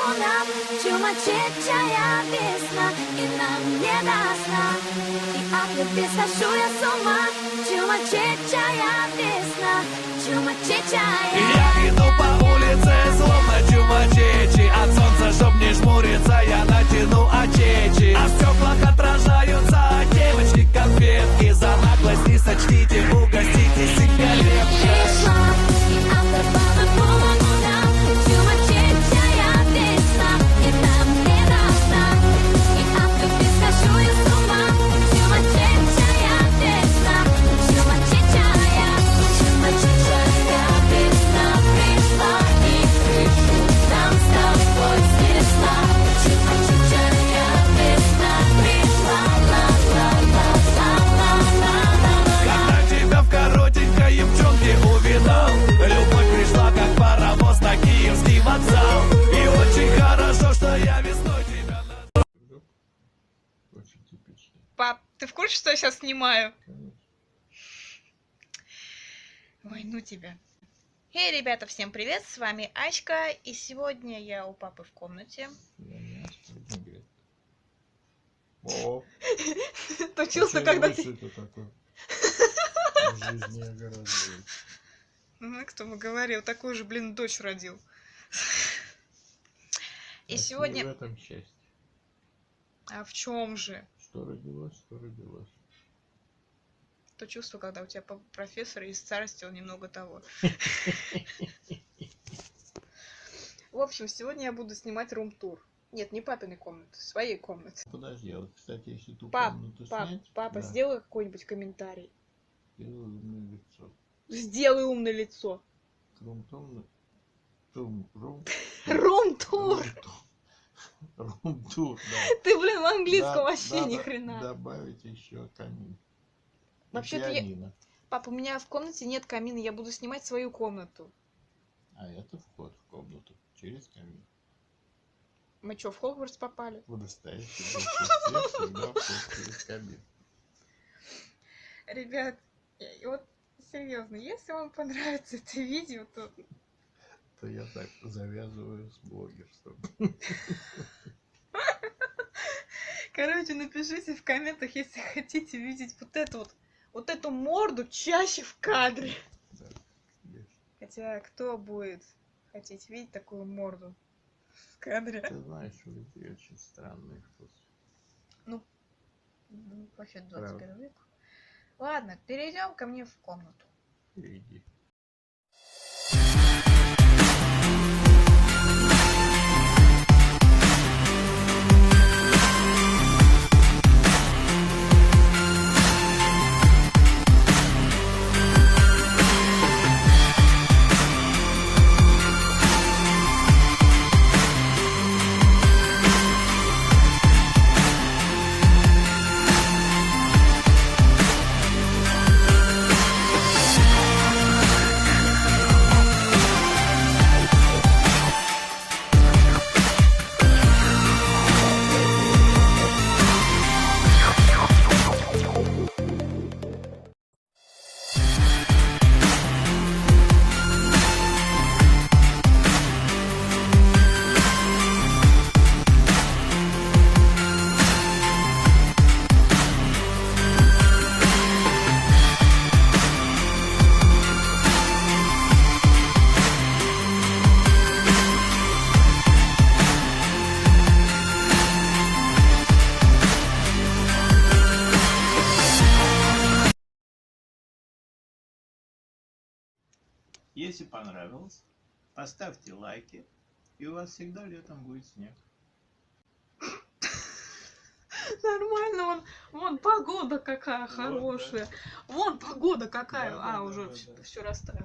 нам сумасшедшая весна, и нам не до сна. И от любви схожу я с ума. Сумасшедшая весна, сумасшедшая. Я иду по улице, словно чумачечи. От солнца, чтоб не жмуриться, я натяну очечи. А в стеклах отражаются девочки конфетки. За наглость не сочтите, угостите сигареткой. Пришла, и автор помогу нам. Сумасшедшая весна, и нам не до сна. И от любви схожу я с ума. Сумасшедшая весна, сумасшедшая. Сумасшедшая весна пришла, и крышу нам с тобой снесла. Сумасшедшая весна пришла, ла-ла-ла-ла-ла-ла-ла. Когда тебя в коротенькой юбчонке увидал, любовь пришла, как паровоз на Киевский вокзал. И очень хорошо, что я весной тебя нашел. Очень типичный. Пап, ты в курсе, что я сейчас снимаю? Конечно. Ой, ну тебя. Эй, ребята, всем привет, с вами Ачка, и сегодня я у папы в комнате. Я не Ачка, это говорит. О, То чувство, когда ты... это такое? В жизни огораживает. Ну, кто бы говорил, такую же, блин, дочь родил. И В сегодня... этом счастье. А в чем же? Что родилось, что родилось. То чувство, когда у тебя профессор из старости, он немного того. В общем, сегодня я буду снимать рум-тур. Нет, не папиной комнаты, своей комнаты. Подожди, а вот, кстати, если ту Пап, комнату пап, снять... папа, да, сделай какой-нибудь комментарий. сделаю умное лицо. Сделай умное лицо. Рум-тур, рум-тур. Рум-тур! Рум-тур, да. Ты, блин, в английском Да, вообще надо ни хрена. добавить еще камин. И Вообще-то я... пианино. Пап, у меня в комнате нет камина, я буду снимать свою комнату. А это вход в комнату через камин. Мы что, в Хогвартс попали? В настоящем большинстве всегда вход через камин. Ребят, вот серьезно, если вам понравится это видео, то... То я так завязываю с блогерством. Короче, напишите в комментах, если хотите видеть вот эту морду чаще в кадре. Да, конечно. Хотя, кто будет хотеть видеть такую морду в кадре? Ты знаешь, у людей очень странный вкус. Ну, вообще 21 Правда. век. Ладно, перейдем ко мне в комнату. Иди. Если понравилось, поставьте лайки, и у вас всегда летом будет снег. Нормально, вон погода какая хорошая. Вон погода какая. Да, Уже да. все расставил.